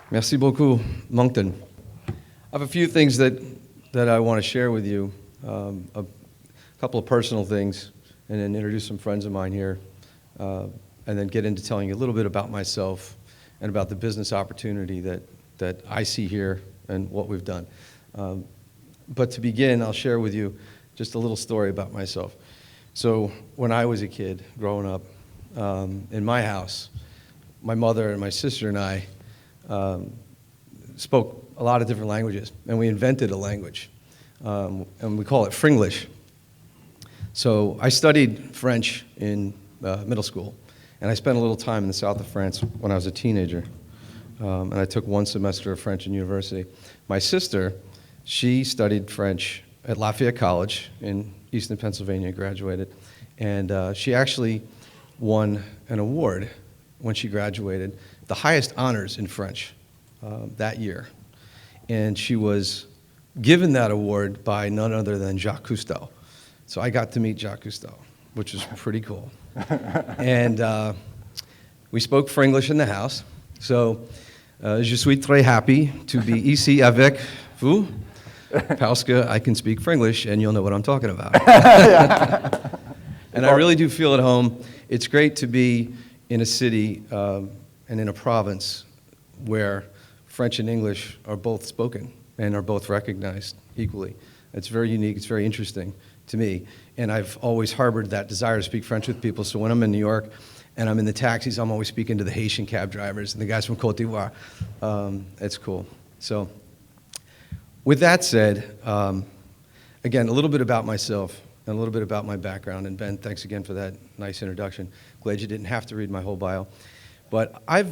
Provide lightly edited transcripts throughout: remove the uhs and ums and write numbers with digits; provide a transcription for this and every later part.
Merci beaucoup, Moncton. I have a few things that I want to share with you, a couple of personal things, and then introduce some friends of mine here, and then get into telling you a little bit about myself and about the business opportunity that I see here and what we've done. But to begin, I'll share with you just a little story about myself. So when I was a kid growing up, in my house, my mother and my sister and I spoke a lot of different languages, and we invented a language, and we call it Fringlish. So I studied French in middle school, and I spent a little time in the south of France when I was a teenager, and I took one semester of French in university. My sister, she studied French at Lafayette College in Easton, Pennsylvania, graduated, and she actually won an award when she graduated, the highest honors in French that year. And she was given that award by none other than Jacques Cousteau. So I got to meet Jacques Cousteau, which was pretty cool. And we spoke Fringlish in the house. So, je suis très happy to be ici avec vous, parce que I can speak Fringlish and you'll know what I'm talking about. And I really do feel at home. It's great to be in a city and in a province where French and English are both spoken and are both recognized equally. It's very unique, it's very interesting to me. And I've always harbored that desire to speak French with people, so when I'm in New York and I'm in the taxis, I'm always speaking to the Haitian cab drivers and the guys from Côte d'Ivoire. It's cool. So with that said, again, a little bit about myself and a little bit about my background. And Ben, thanks again for that nice introduction. Glad you didn't have to read my whole bio. But I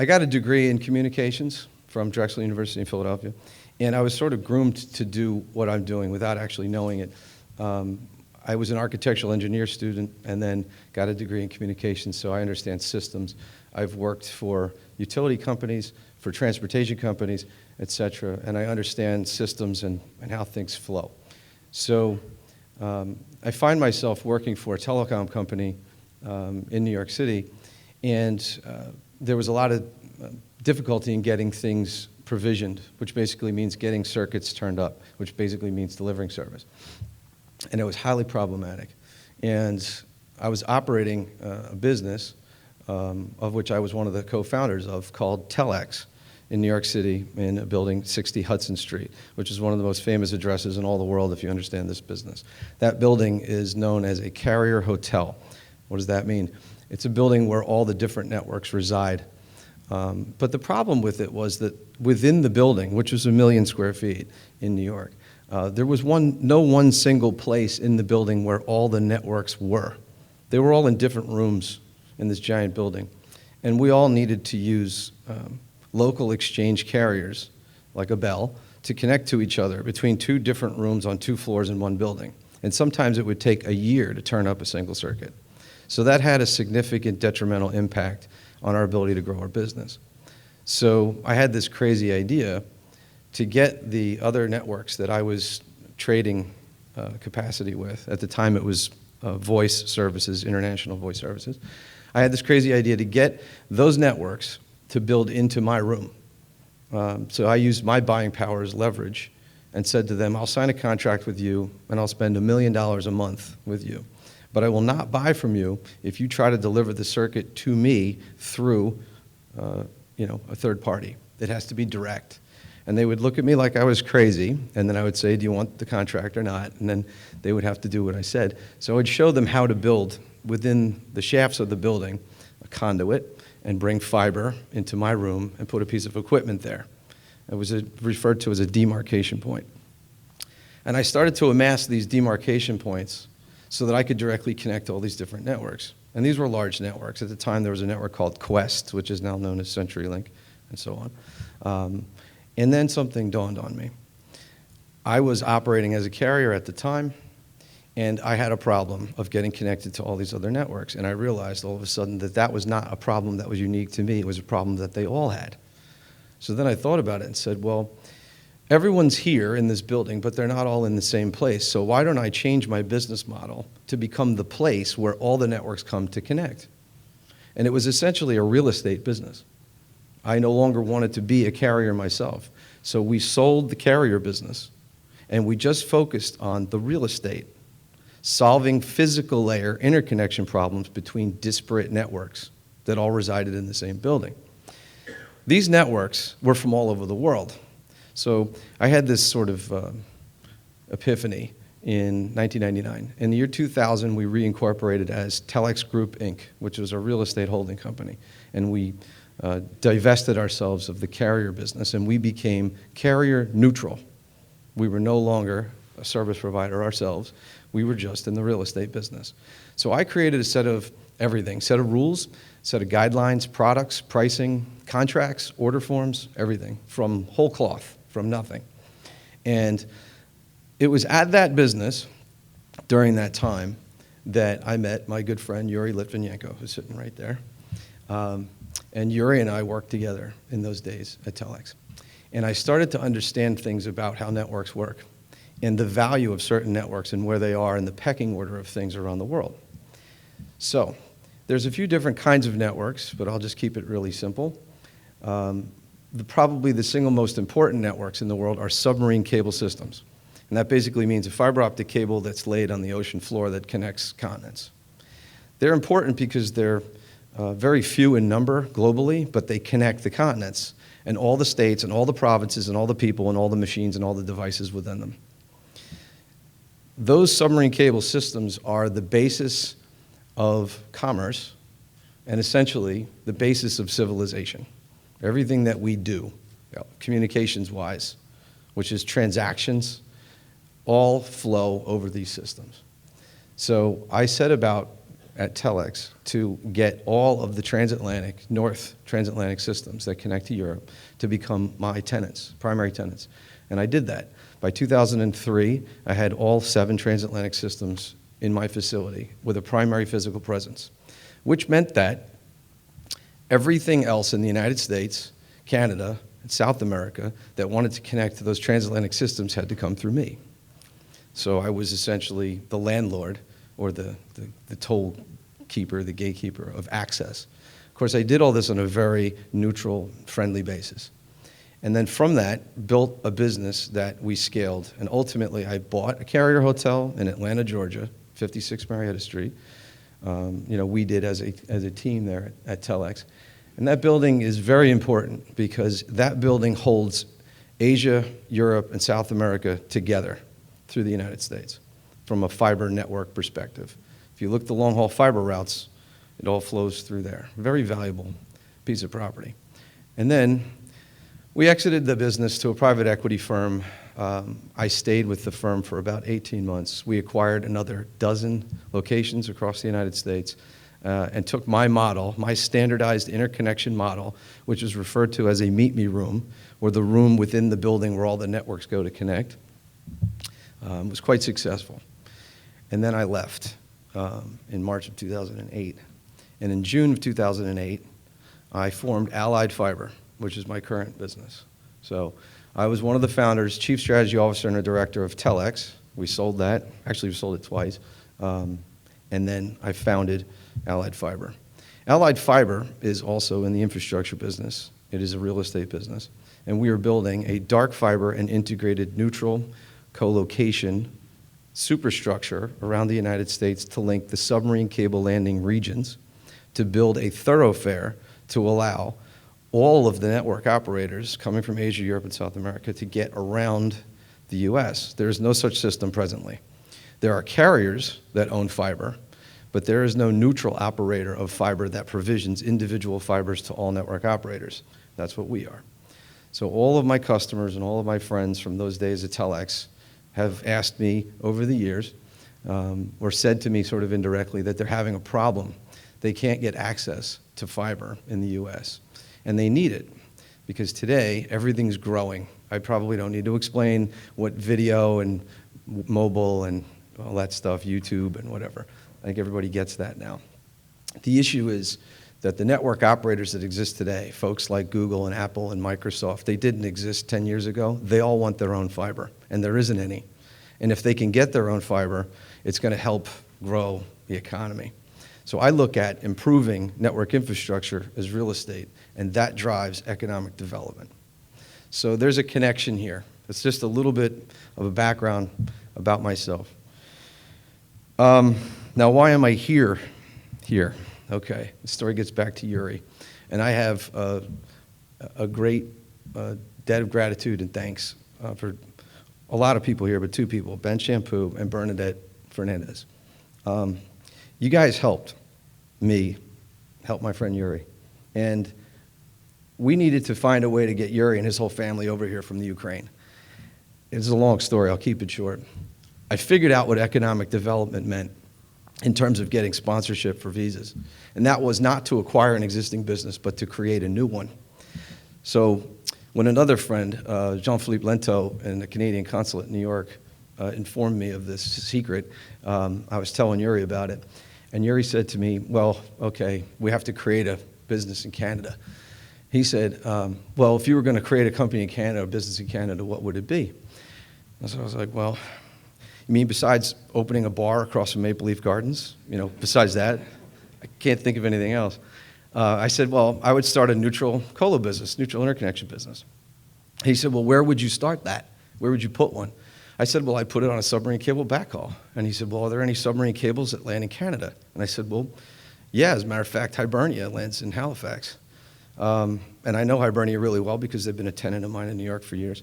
got a degree in communications from Drexel University in Philadelphia, and I was sort of groomed to do what I'm doing without actually knowing it. I was an architectural engineer student and then got a degree in communications, so I understand systems. I've worked for utility companies, for transportation companies, et cetera, and I understand systems and how things flow. So I find myself working for a telecom company in New York City, and there was a lot of difficulty in getting things provisioned, which basically means getting circuits turned up, which basically means delivering service. And it was highly problematic. And I was operating a business of which I was one of the co-founders of, called Telex in New York City in a building 60 Hudson Street, which is one of the most famous addresses in all the world if you understand this business. That building is known as a carrier hotel. What does that mean? It's a building where all the different networks reside. But the problem with it was that within the building, which was 1 million square feet in New York, there was no one single place in the building where all the networks were. They were all in different rooms in this giant building. And we all needed to use local exchange carriers, like a bell, to connect to each other between 2 different rooms on 2 floors in one building. And sometimes it would take a year to turn up a single circuit. So that had a significant detrimental impact on our ability to grow our business. So I had this crazy idea to get the other networks that I was trading capacity with. At the time it was voice services, international voice services. I had this crazy idea to get those networks to build into my room. So I used my buying power as leverage and said to them, I'll sign a contract with you and I'll spend $1 million a month with you. But I will not buy from you if you try to deliver the circuit to me through a third party. It has to be direct. And they would look at me like I was crazy, and then I would say, do you want the contract or not? And then they would have to do what I said. So I would show them how to build within the shafts of the building a conduit and bring fiber into my room and put a piece of equipment there. It was referred to as a demarcation point. And I started to amass these demarcation points so that I could directly connect to all these different networks. And these were large networks. At the time, there was a network called Quest, which is now known as CenturyLink, and so on. And then something dawned on me. I was operating as a carrier at the time, and I had a problem of getting connected to all these other networks. And I realized all of a sudden that that was not a problem that was unique to me. It was a problem that they all had. So then I thought about it and said, well, everyone's here in this building, but they're not all in the same place. So why don't I change my business model to become the place where all the networks come to connect? And it was essentially a real estate business. I no longer wanted to be a carrier myself. So we sold the carrier business, and we just focused on the real estate, solving physical layer interconnection problems between disparate networks that all resided in the same building. These networks were from all over the world. So I had this sort of epiphany in 1999. In the year 2000, we reincorporated as Telex Group, Inc., which was a real estate holding company. And we divested ourselves of the carrier business, and we became carrier neutral. We were no longer a service provider ourselves. We were just in the real estate business. So I created a set of everything, set of rules, set of guidelines, products, pricing, contracts, order forms, everything, from whole cloth, from nothing. And it was at that business during that time that I met my good friend Yuri Litvinenko, who's sitting right there. And Yuri and I worked together in those days at Telex. And I started to understand things about how networks work and the value of certain networks and where they are in the pecking order of things around the world. So there's a few different kinds of networks, but I'll just keep it really simple. Probably the single most important networks in the world are submarine cable systems. And that basically means a fiber optic cable that's laid on the ocean floor that connects continents. They're important because they're very few in number globally, but they connect the continents and all the states and all the provinces and all the people and all the machines and all the devices within them. Those submarine cable systems are the basis of commerce and essentially the basis of civilization. Everything that we do, communications-wise, which is transactions, all flow over these systems. So I set about at Telex to get all of the transatlantic, North transatlantic systems that connect to Europe to become my tenants, primary tenants. And I did that. By 2003, I had all 7 transatlantic systems in my facility with a primary physical presence, which meant that everything else in the United States, Canada, and South America that wanted to connect to those transatlantic systems had to come through me. So I was essentially the landlord or the toll keeper, the gatekeeper of access. Of course, I did all this on a very neutral, friendly basis. And then from that, built a business that we scaled. And ultimately, I bought a carrier hotel in Atlanta, Georgia, 56 Marietta Street. We did as a team there at Telex. And that building is very important because that building holds Asia, Europe, and South America together through the United States from a fiber network perspective. If you look at the long-haul fiber routes, it all flows through there. Very valuable piece of property. And then we exited the business to a private equity firm. I stayed with the firm for about 18 months. We acquired another 12 locations across the United States and took my model, my standardized interconnection model, which is referred to as a meet me room, or the room within the building where all the networks go to connect. It was quite successful. And then I left in March of 2008. And in June of 2008, I formed Allied Fiber, which is my current business. So I was one of the founders, chief strategy officer and a director of Telex. We sold that. Actually, we sold it twice. And then I founded Allied Fiber. Allied Fiber is also in the infrastructure business. It is a real estate business. And we are building a dark fiber and integrated neutral co-location superstructure around the United States to link the submarine cable landing regions to build a thoroughfare to allow all of the network operators coming from Asia, Europe, and South America to get around the US. There is no such system presently. There are carriers that own fiber, but there is no neutral operator of fiber that provisions individual fibers to all network operators. That's what we are. So all of my customers and all of my friends from those days at Telex have asked me over the years, or said to me sort of indirectly, that they're having a problem. They can't get access to fiber in the US. And they need it, because today everything's growing. I probably don't need to explain what video and mobile and all that stuff, YouTube and whatever. I think everybody gets that now. The issue is that the network operators that exist today, folks like Google and Apple and Microsoft, they didn't exist 10 years ago. They all want their own fiber, and there isn't any. And if they can get their own fiber, it's going to help grow the economy. So I look at improving network infrastructure as real estate, and that drives economic development. So there's a connection here. It's just a little bit of a background about myself. Now, why am I here? Okay, the story gets back to Yuri. And I have a great debt of gratitude and thanks for a lot of people here, but two people, Ben Shampoo and Bernadette Fernandez. You guys helped me help my friend Yuri. And we needed to find a way to get Yuri and his whole family over here from the Ukraine. It's a long story, I'll keep it short. I figured out what economic development meant in terms of getting sponsorship for visas. And that was not to acquire an existing business, but to create a new one. So when another friend, Jean-Philippe Lento in the Canadian consulate in New York, informed me of this secret, I was telling Yuri about it. And Yuri said to me, well, okay, we have to create a business in Canada. He said, well, if you were going to create a company in Canada, a business in Canada, what would it be? And so I was like, well, you mean besides opening a bar across from Maple Leaf Gardens? You know, besides that, I can't think of anything else. I said, well, I would start a neutral colo business, neutral interconnection business. He said, well, where would you start that? Where would you put one? I said, well, I'd put it on a submarine cable backhaul. And he said, well, are there any submarine cables that land in Canada? And I said, well, yeah, as a matter of fact, Hibernia lands in Halifax. And I know Hibernia really well because they've been a tenant of mine in New York for years.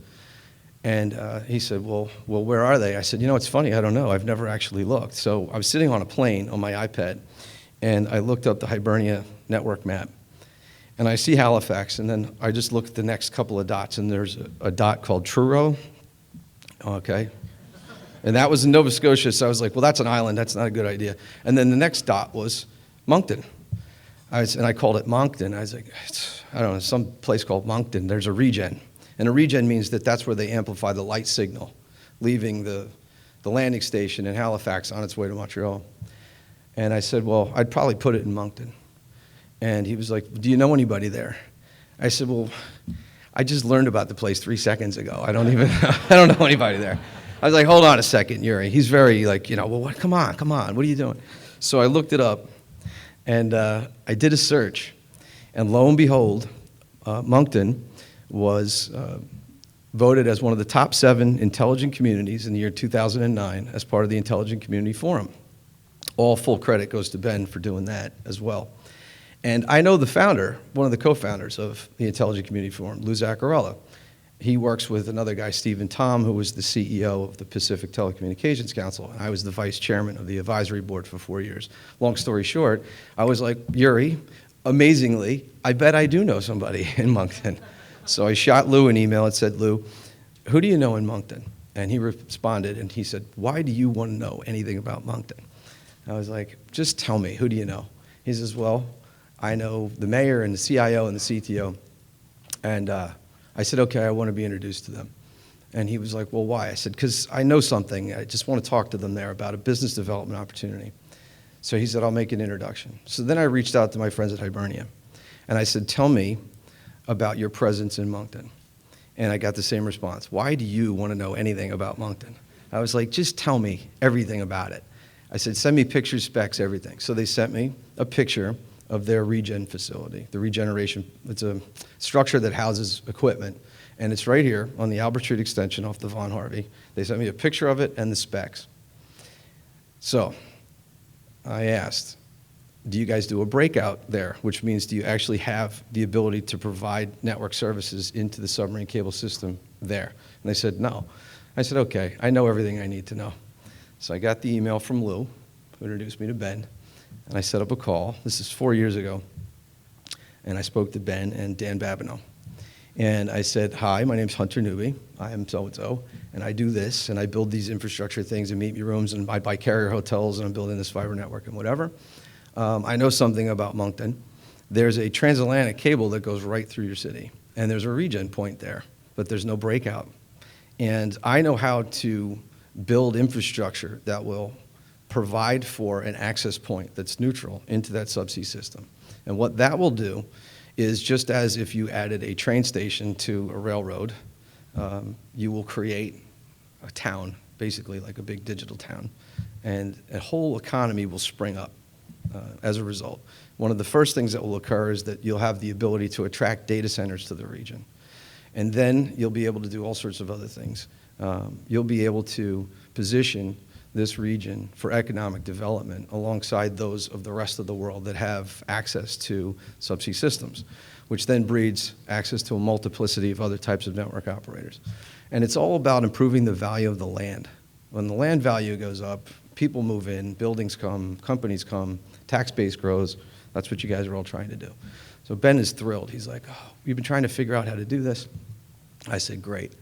And he said, well, where are they? I said, you know, it's funny, I don't know. I've never actually looked. So I was sitting on a plane on my iPad, and I looked up the Hibernia network map. And I see Halifax, and then I just looked at the next couple of dots, and there's a dot called Truro. Okay. And that was in Nova Scotia, so I was like, well, that's an island. That's not a good idea. And then the next dot was Moncton. And I called it Moncton. I was like, I don't know, some place called Moncton. There's a regen. And a regen means that that's where they amplify the light signal, leaving the landing station in Halifax on its way to Montreal. And I said, well, I'd probably put it in Moncton. And he was like, do you know anybody there? I said, well, I just learned about the place 3 seconds ago. I don't know anybody there. I was like, hold on a second, Yuri. He's very like, you know, well, what? Come on, what are you doing? So I looked it up, and I did a search. And lo and behold, Moncton was voted as one of the top 7 intelligent communities in the year 2009 as part of the Intelligent Community Forum. All full credit goes to Ben for doing that as well. And I know the founder, one of the co-founders of the Intelligent Community Forum, Lou Zaccarella. He works with another guy, Stephen Tom, who was the CEO of the Pacific Telecommunications Council. And I was the vice chairman of the advisory board for 4 years. Long story short, I was like, Yuri, amazingly, I bet I do know somebody in Moncton. So I shot Lou an email and said, Lou, who do you know in Moncton? And he responded, and he said, why do you want to know anything about Moncton? I was like, just tell me, who do you know? He says, well, I know the mayor and the CIO and the CTO. And I said, okay, I want to be introduced to them. And he was like, well, why? I said, because I know something. I just want to talk to them there about a business development opportunity. So he said, I'll make an introduction. So then I reached out to my friends at Hibernia. And I said, tell me about your presence in Moncton. And I got the same response. Why do you want to know anything about Moncton? I was like, just tell me everything about it. I said, send me pictures, specs, everything. So they sent me a picture of their regen facility, the regeneration. It's a structure that houses equipment. And it's right here on the Albert Street extension off the Von Harvey. They sent me a picture of it and the specs. So I asked, do you guys do a breakout there? Which means, do you actually have the ability to provide network services into the submarine cable system there? And they said, no. I said, okay, I know everything I need to know. So I got the email from Lou, who introduced me to Ben, and I set up a call. This is 4 years ago. And I spoke to Ben and Dan Babineau. And I said, hi, my name's Hunter Newby. I am so-and-so, and I do this, and I build these infrastructure things and meet me rooms, and I buy carrier hotels, and I'm building this fiber network and whatever. I know something about Moncton. There's a transatlantic cable that goes right through your city, and there's a regen point there, but there's no breakout. And I know how to build infrastructure that will provide for an access point that's neutral into that subsea system. And what that will do is, just as if you added a train station to a railroad, you will create a town, basically like a big digital town, and a whole economy will spring up. as a result. One of the first things that will occur is that you'll have the ability to attract data centers to the region. And then you'll be able to do all sorts of other things. You'll be able to position this region for economic development alongside those of the rest of the world that have access to subsea systems, which then breeds access to a multiplicity of other types of network operators. And it's all about improving the value of the land. When the land value goes up, people move in, buildings come, companies come, tax base grows. That's what you guys are all trying to do. So Ben is thrilled. He's like, oh, we've been trying to figure out how to do this. I said, great.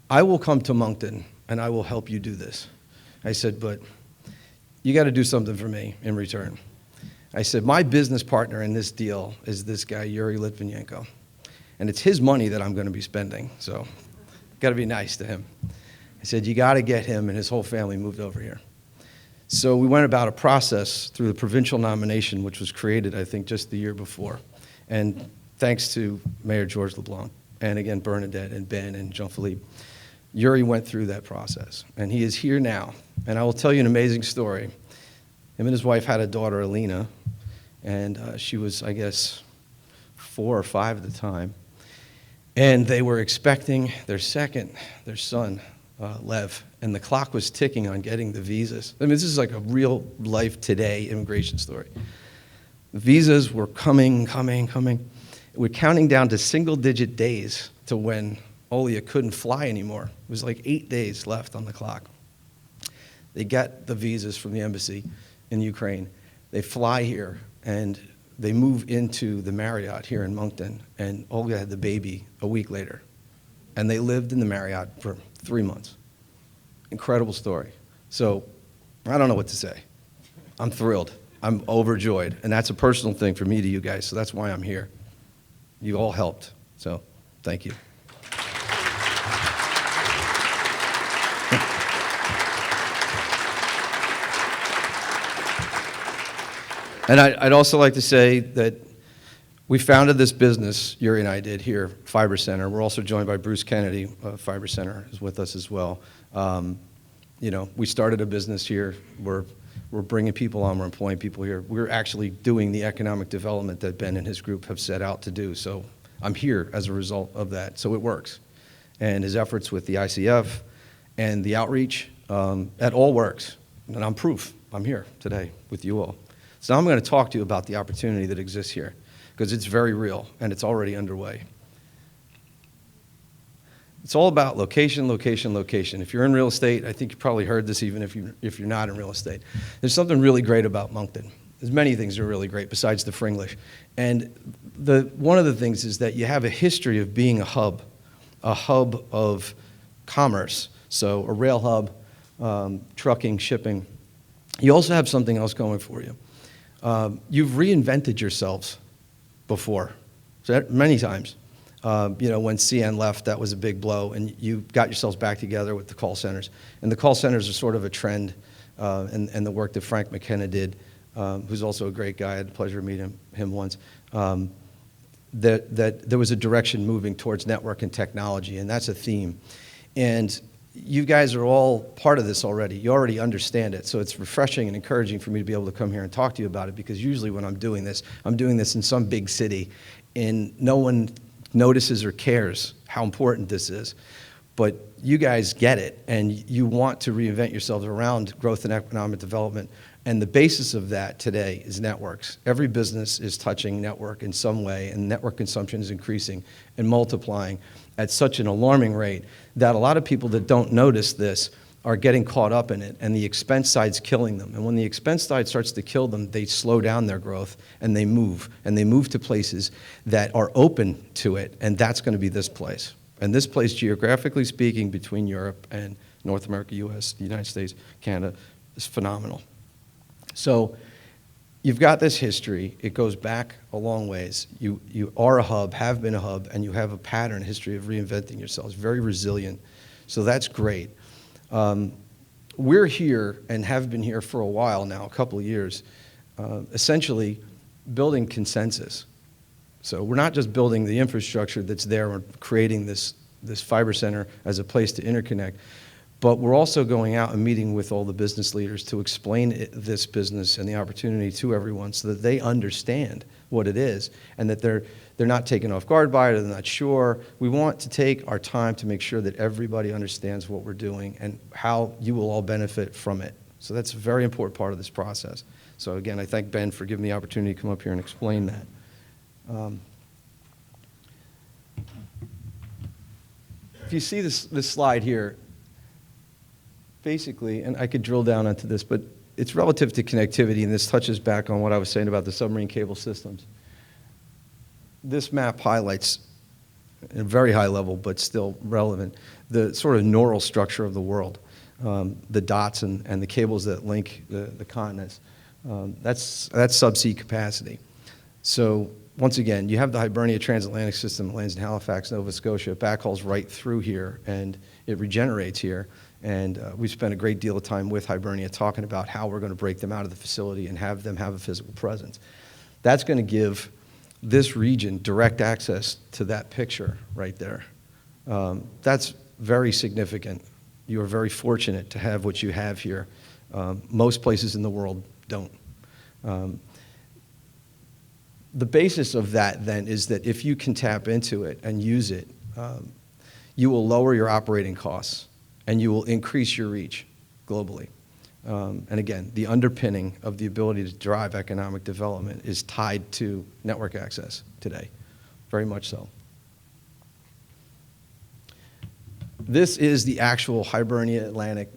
I will come to Moncton and I will help you do this. I said, but you got to do something for me in return. I said, my business partner in this deal is this guy, Yuri Litvinenko. And it's his money that I'm going to be spending, so got to be nice to him. I said, you got to get him and his whole family moved over here. So we went about a process through the provincial nomination, which was created, I think, just the year before. And thanks to Mayor George LeBlanc, and again, Bernadette and Ben and Jean-Philippe, Yuri went through that process, and he is here now. And I will tell you an amazing story. Him and his wife had a daughter, Alina, and she was, I guess, 4 or 5 at the time. And they were expecting their son, Lev, and the clock was ticking on getting the visas. I mean, this is like a real life today immigration story. The visas were coming. We're counting down to single-digit days to when Olia couldn't fly anymore. It was like 8 days left on the clock. They get the visas from the embassy in Ukraine. They fly here, and they move into the Marriott here in Moncton, and Olga had the baby a week later. And they lived in the Marriott for 3 months. Incredible story. So I don't know what to say. I'm thrilled. I'm overjoyed. And that's a personal thing for me to you guys, so that's why I'm here. You all helped, so thank you. And I'd also like to say that we founded this business, Yuri and I did here, Fiber Center. We're also joined by Bruce Kennedy, Fiber Center is with us as well. We started a business here. We're bringing people on, we're employing people here. We're actually doing the economic development that Ben and his group have set out to do. So I'm here as a result of that, so it works. And his efforts with the ICF and the outreach, that all works. And I'm proof. I'm here today with you all. So now I'm going to talk to you about the opportunity that exists here, because it's very real and it's already underway. It's all about location, location, location. If you're in real estate, I think you probably heard this even if you're not in real estate. There's something really great about Moncton. There's many things that are really great besides the Fringlish. And one of the things is that you have a history of being a hub of commerce. So a rail hub, trucking, shipping. You also have something else going for you. You've reinvented yourselves before, so many times. When CN left, that was a big blow, and you got yourselves back together with the call centers. And the call centers are sort of a trend, and the work that Frank McKenna did, who's also a great guy. I had the pleasure of meeting him once. That there was a direction moving towards network and technology, and that's a theme. And you guys are all part of this already. You already understand it, so it's refreshing and encouraging for me to be able to come here and talk to you about it, because usually when I'm doing this in some big city, and no one notices or cares how important this is. But you guys get it, and you want to reinvent yourselves around growth and economic development, and the basis of that today is networks. Every business is touching network in some way, and network consumption is increasing and multiplying at such an alarming rate that a lot of people that don't notice this are getting caught up in it, and the expense side's killing them. And when the expense side starts to kill them, they slow down their growth, and they move to places that are open to it, and that's going to be this place. And this place, geographically speaking, between Europe and North America, US, the United States, Canada, is phenomenal. So you've got this history. It goes back a long ways. You are a hub, have been a hub, and you have a pattern history of reinventing yourselves, very resilient. So that's great. We're here and have been here for a while now, a couple of years, essentially building consensus. So we're not just building the infrastructure that's there or creating this fiber center as a place to interconnect. But we're also going out and meeting with all the business leaders to explain this business and the opportunity to everyone so that they understand what it is and that they're not taken off guard by it or they're not sure. We want to take our time to make sure that everybody understands what we're doing and how you will all benefit from it. So that's a very important part of this process. So again, I thank Ben for giving me the opportunity to come up here and explain that. If you see this slide here, basically, and I could drill down onto this, but it's relative to connectivity, and this touches back on what I was saying about the submarine cable systems. This map highlights, at a very high level, but still relevant, the sort of neural structure of the world, the dots and the cables that link the continents. That's subsea capacity. So once again, you have the Hibernia transatlantic system that lands in Halifax, Nova Scotia. It backhauls right through here, and it regenerates here. And we've spent a great deal of time with Hibernia talking about how we're going to break them out of the facility and have them have a physical presence. That's going to give this region direct access to that picture right there. That's very significant. You are very fortunate to have what you have here. Most places in the world don't. The basis of that, then, is that if you can tap into it and use it, you will lower your operating costs and you will increase your reach globally. And again, the underpinning of the ability to drive economic development is tied to network access today, very much so. This is the actual Hibernia Atlantic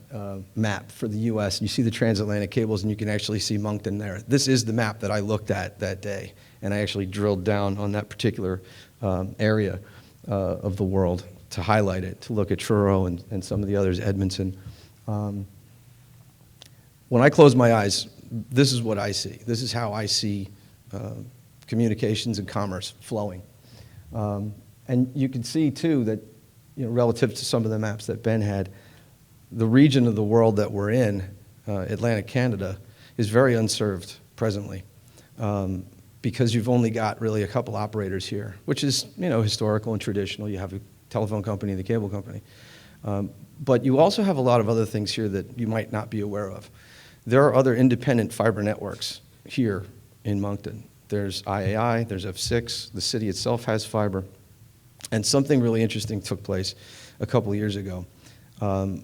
map for the U.S. You see the transatlantic cables, and you can actually see Moncton there. This is the map that I looked at that day, and I actually drilled down on that particular area of the world to highlight it, to look at Truro and some of the others, Edmonton. When I close my eyes, this is what I see. This is how I see communications and commerce flowing. And you can see, too, that relative to some of the maps that Ben had, the region of the world that we're in, Atlantic Canada, is very unserved presently because you've only got really a couple operators here, which is historical and traditional. You have a telephone company and the cable company. But you also have a lot of other things here that you might not be aware of. There are other independent fiber networks here in Moncton. There's IAI, there's F6, the city itself has fiber. And something really interesting took place a couple of years ago. The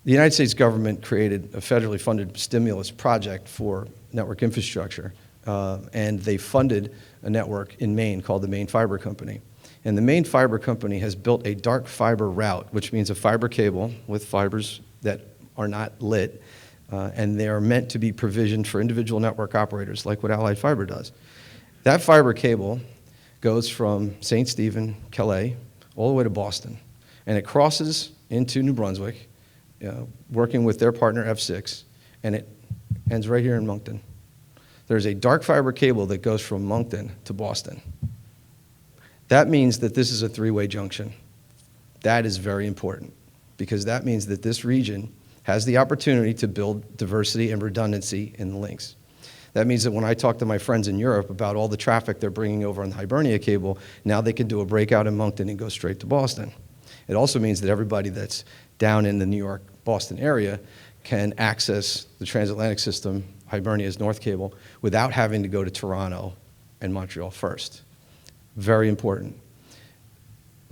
United States government created a federally funded stimulus project for network infrastructure, and they funded a network in Maine called the Maine Fiber Company. And the Maine Fiber Company has built a dark fiber route, which means a fiber cable with fibers that are not lit, and they are meant to be provisioned for individual network operators, like what Allied Fiber does. That fiber cable goes from St. Stephen, Calais, all the way to Boston. And it crosses into New Brunswick, working with their partner F6, and it ends right here in Moncton. There's a dark fiber cable that goes from Moncton to Boston. That means that this is a three-way junction. That is very important because that means that this region has the opportunity to build diversity and redundancy in the links. That means that when I talk to my friends in Europe about all the traffic they're bringing over on the Hibernia cable, now they can do a breakout in Moncton and go straight to Boston. It also means that everybody that's down in the New York, Boston area can access the transatlantic system, Hibernia's North Cable, without having to go to Toronto and Montreal first. Very important.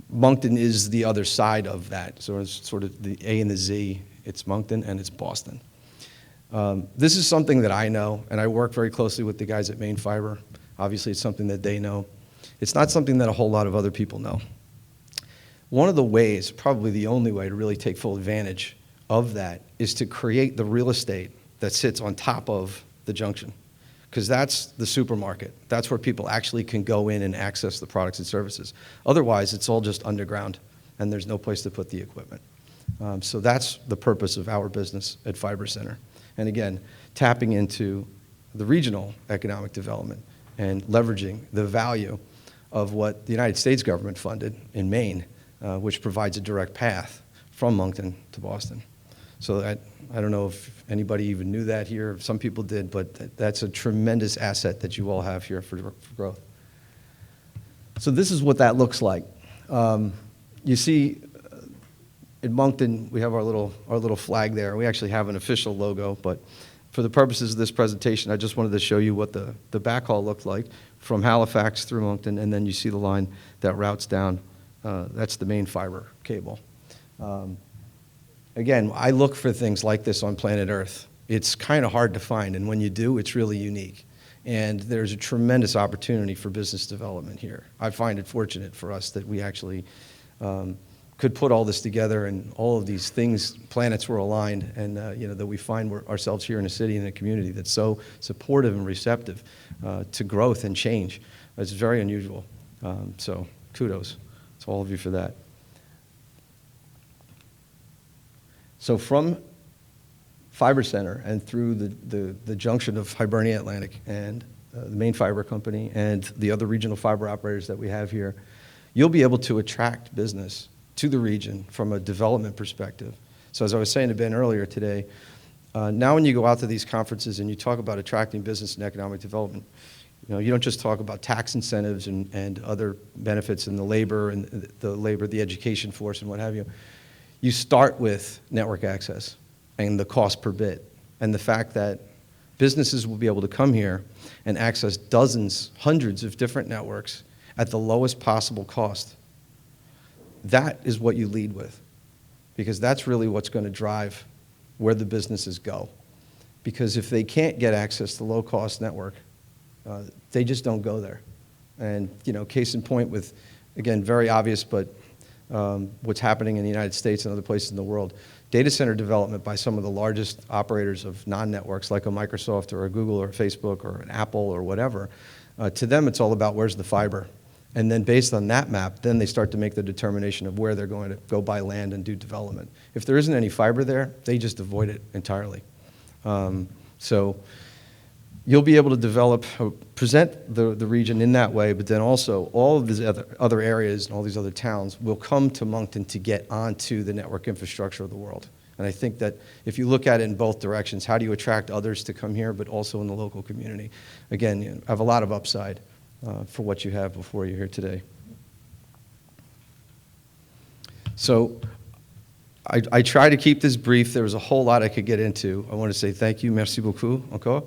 Moncton is the other side of that. So it's sort of the A and the Z. It's Moncton and it's Boston. This is something that I know, and I work very closely with the guys at Maine Fiber. Obviously, it's something that they know. It's not something that a whole lot of other people know. One of the ways, probably the only way to really take full advantage of that is to create the real estate that sits on top of the junction, because that's the supermarket. That's where people actually can go in and access the products and services. Otherwise, it's all just underground, and there's no place to put the equipment. So that's the purpose of our business at Fiber Center. And again, tapping into the regional economic development and leveraging the value of what the United States government funded in Maine, which provides a direct path from Moncton to Boston. So that, I don't know if anybody even knew that here. Some people did, but that's a tremendous asset that you all have here for growth. So this is what that looks like. You see in Moncton, we have our little flag there. We actually have an official logo, but for the purposes of this presentation, I just wanted to show you what the backhaul looked like from Halifax through Moncton, and then you see the line that routes down. That's the main fiber cable. Again, I look for things like this on planet Earth. It's kind of hard to find, and when you do, it's really unique. And there's a tremendous opportunity for business development here. I find it fortunate for us that we actually could put all this together, and all of these things, planets were aligned, and that we find ourselves here in a city and a community that's so supportive and receptive to growth and change. It's very unusual. So kudos to all of you for that. So from Fiber Center and through the junction of Hibernia Atlantic and the main fiber company and the other regional fiber operators that we have here, you'll be able to attract business to the region from a development perspective. So as I was saying to Ben earlier today, now when you go out to these conferences and you talk about attracting business and economic development, you don't just talk about tax incentives and other benefits in the labor and the education force and what have you. You start with network access and the cost per bit, and the fact that businesses will be able to come here and access dozens, hundreds of different networks at the lowest possible cost. That is what you lead with, because that's really what's going to drive where the businesses go. Because if they can't get access to low-cost network, they just don't go there. And case in point with, again, very obvious, but what's happening in the United States and other places in the world, data center development by some of the largest operators of non-networks like a Microsoft or a Google or a Facebook or an Apple or whatever, to them it's all about where's the fiber. And then based on that map, then they start to make the determination of where they're going to go buy land and do development. If there isn't any fiber there, they just avoid it entirely. So you'll be able to present the region in that way, but then also all of these other areas and all these other towns will come to Moncton to get onto the network infrastructure of the world. And I think that if you look at it in both directions, how do you attract others to come here, but also in the local community? Again, have a lot of upside for what you have before you here today. So I try to keep this brief. There was a whole lot I could get into. I want to say thank you, merci beaucoup, encore.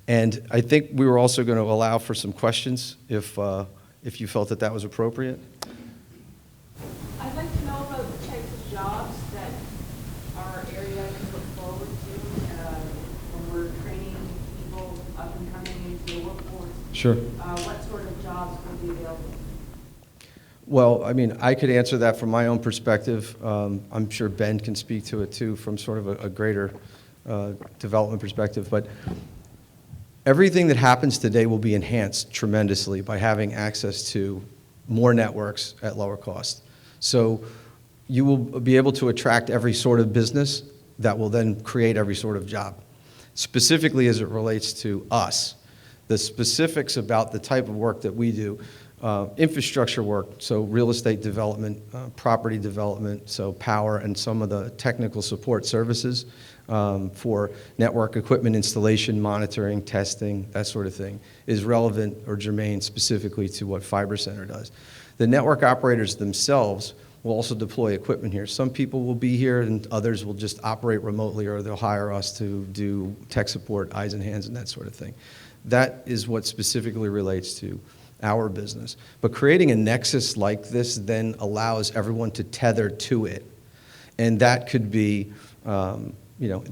And I think we were also going to allow for some questions if you felt that was appropriate. I'd like to know about the types of jobs that our area can look forward to when we're training people up and coming into the workforce. Sure. What sort of jobs would be available? Well, I mean, I could answer that from my own perspective. I'm sure Ben can speak to it too from sort of a greater development perspective. But everything that happens today will be enhanced tremendously by having access to more networks at lower cost. So you will be able to attract every sort of business that will then create every sort of job. Specifically as it relates to us, the specifics about the type of work that we do, infrastructure work, so real estate development, property development, so power and some of the technical support services for network equipment installation, monitoring, testing, that sort of thing, is relevant or germane specifically to what Fiber Center does. The network operators themselves will also deploy equipment here. Some people will be here and others will just operate remotely, or they'll hire us to do tech support, eyes and hands, and that sort of thing. That is what specifically relates to our business. But creating a nexus like this then allows everyone to tether to it. And that could be the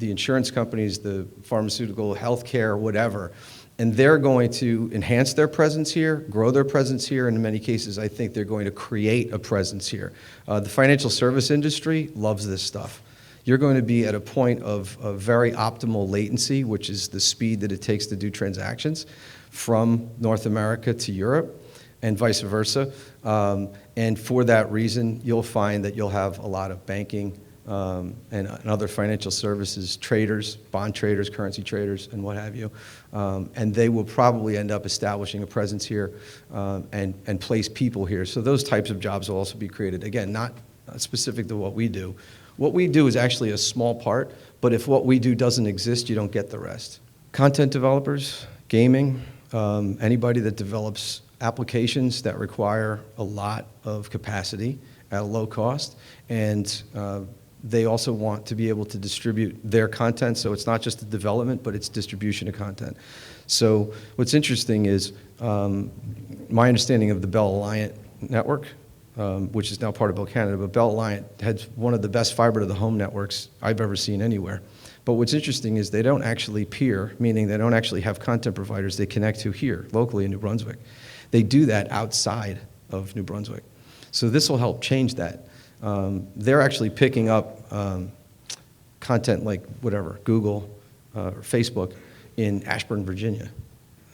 insurance companies, the pharmaceutical, healthcare, whatever. And they're going to enhance their presence here, grow their presence here, and in many cases, I think they're going to create a presence here. The financial service industry loves this stuff. You're going to be at a point of very optimal latency, which is the speed that it takes to do transactions from North America to Europe and vice versa. And for that reason, you'll find that you'll have a lot of banking and other financial services traders, bond traders, currency traders, and what have you. And they will probably end up establishing a presence here and place people here. So those types of jobs will also be created. Again, not specific to what we do. What we do is actually a small part, but if what we do doesn't exist, you don't get the rest. Content developers, gaming, anybody that develops applications that require a lot of capacity at a low cost, and they also want to be able to distribute their content, so it's not just the development, but it's distribution of content. So what's interesting is my understanding of the Bell Alliant network, which is now part of Bell Canada, but Bell Alliant had one of the best fiber-to-the-home networks I've ever seen anywhere. But what's interesting is they don't actually peer, meaning they don't actually have content providers they connect to here, locally in New Brunswick. They do that outside of New Brunswick. So this will help change that. They're actually picking up content like whatever, Google or Facebook in Ashburn, Virginia,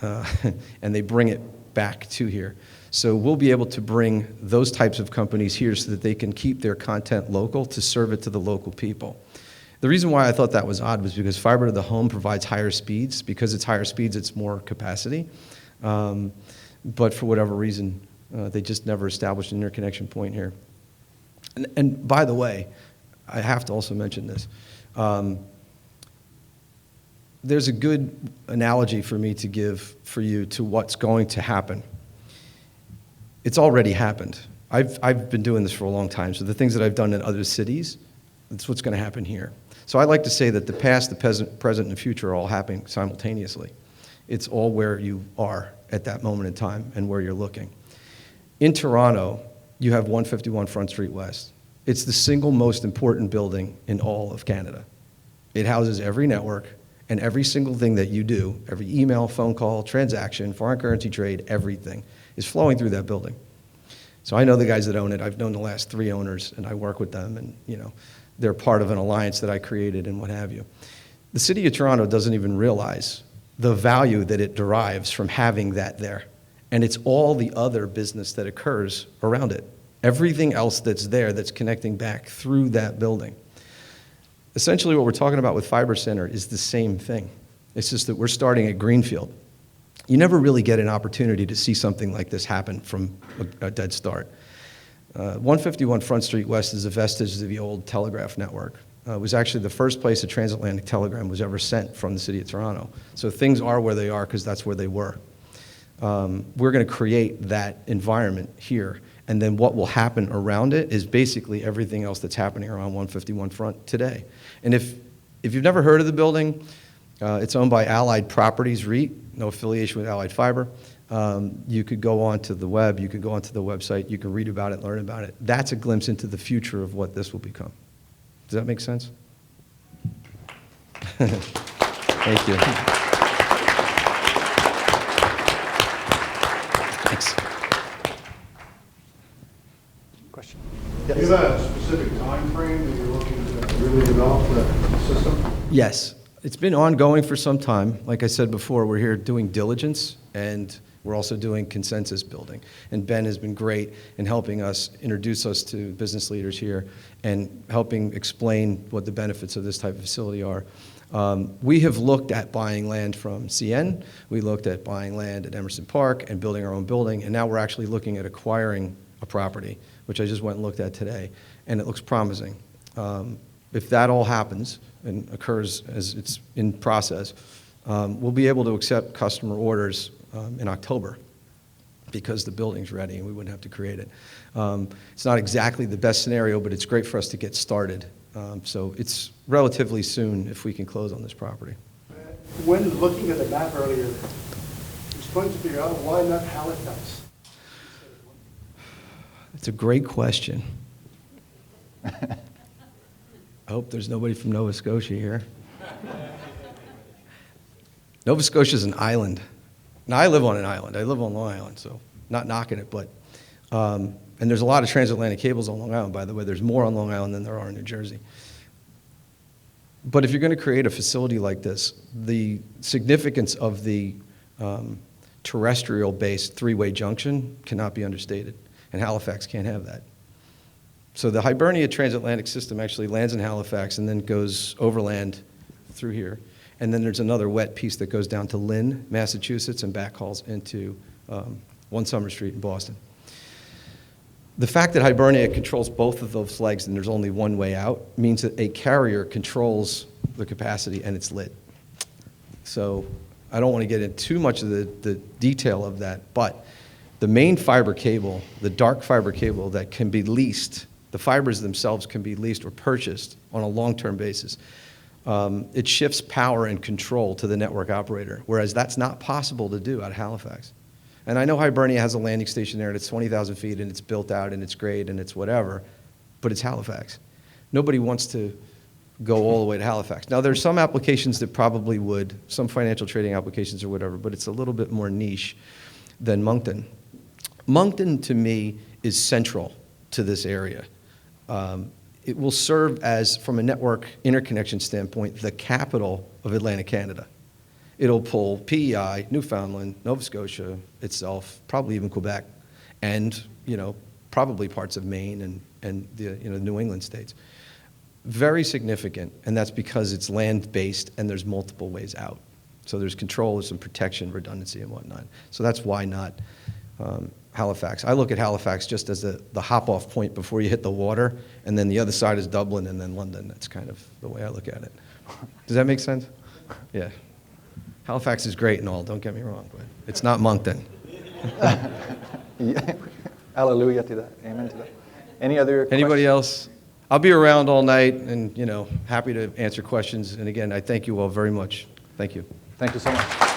and they bring it back to here. So we'll be able to bring those types of companies here so that they can keep their content local to serve it to the local people. The reason why I thought that was odd was because fiber to the home provides higher speeds. Because it's higher speeds, it's more capacity. But for whatever reason, they just never established an interconnection point here. And by the way, I have to also mention this. There's a good analogy for me to give for you to what's going to happen. It's already happened. I've been doing this for a long time, so the things that I've done in other cities, that's what's going to happen here. So I like to say that the past, the present, and the future are all happening simultaneously. It's all where you are at that moment in time and where you're looking. In Toronto, you have 151 Front Street West. It's the single most important building in all of Canada. It houses every network and every single thing that you do, every email, phone call, transaction, foreign currency trade, everything is flowing through that building. So I know the guys that own it. I've known the last 3 owners, and I work with them, and they're part of an alliance that I created and what have you. The city of Toronto doesn't even realize the value that it derives from having that there. And it's all the other business that occurs around it. Everything else that's there that's connecting back through that building. Essentially what we're talking about with Fiber Center is the same thing. It's just that we're starting at Greenfield. You never really get an opportunity to see something like this happen from a dead start. 151 Front Street West is a vestige of the old telegraph network. It was actually the first place a transatlantic telegram was ever sent from the city of Toronto. So things are where they are because that's where they were. We're going to create that environment here. And then what will happen around it is basically everything else that's happening around 151 Front today. And if you've never heard of the building, it's owned by Allied Properties REIT, no affiliation with Allied Fiber. You could go onto the web, you could go onto the website, you can read about it, learn about it. That's a glimpse into the future of what this will become. Does that make sense? Thank you. Thanks. Question? Do you have a specific time frame that you're looking to really develop the system? Yes. It's been ongoing for some time. Like I said before, we're here doing diligence, and we're also doing consensus building. And Ben has been great in helping us introduce us to business leaders here and helping explain what the benefits of this type of facility are. We have looked at buying land from CN. We looked at buying land at Emerson Park and building our own building. And now we're actually looking at acquiring a property, which I just went and looked at today. And it looks promising. If that all happens and occurs as it's in process, we'll be able to accept customer orders in October because the building's ready and we wouldn't have to create it. It's not exactly the best scenario, but it's great for us to get started. So it's relatively soon if we can close on this property. When looking at the map earlier, I was trying to figure out why not Halifax? It's a great question. I hope there's nobody from Nova Scotia here. Nova Scotia is an island. Now, I live on an island. I live on Long Island, so not knocking it, but, and there's a lot of transatlantic cables on Long Island, by the way. There's more on Long Island than there are in New Jersey. But if you're going to create a facility like this, the significance of the terrestrial-based three-way junction cannot be understated, and Halifax can't have that. So the Hibernia transatlantic system actually lands in Halifax and then goes overland through here. And then there's another wet piece that goes down to Lynn, Massachusetts, and backhauls into 1 Summer Street in Boston. The fact that Hibernia controls both of those legs and there's only one way out means that a carrier controls the capacity and it's lit. So I don't want to get into too much of the detail of that, but The main fiber cable, the dark fiber cable that can be leased, the fibers themselves can be leased or purchased on a long-term basis. It shifts power and control to the network operator, whereas that's not possible to do out of Halifax. And I know Hibernia has a landing station there, and it's 20,000 feet, and it's built out, and it's great, and it's whatever, but it's Halifax. Nobody wants to go all the way to Halifax. Now, there's some applications that probably would, some financial trading applications or whatever, but it's a little bit more niche than Moncton. Moncton, to me, is central to this area. It will serve as, from a network interconnection standpoint, the capital of Atlantic Canada. It'll pull PEI, Newfoundland, Nova Scotia itself, probably even Quebec, and probably parts of Maine and the New England states. Very significant, and that's because it's land-based and there's multiple ways out. So there's control, there's some protection, redundancy, and whatnot. So that's why not Halifax. I look at Halifax just as the hop-off point before you hit the water, and then the other side is Dublin and then London. That's kind of the way I look at it. Does that make sense? Yeah. Halifax is great and all, don't get me wrong, but it's not Moncton. Yeah. Hallelujah to that. Amen to that. Any other Anybody questions? else? I'll be around all night and, happy to answer questions. And again, I thank you all very much. Thank you. Thank you so much.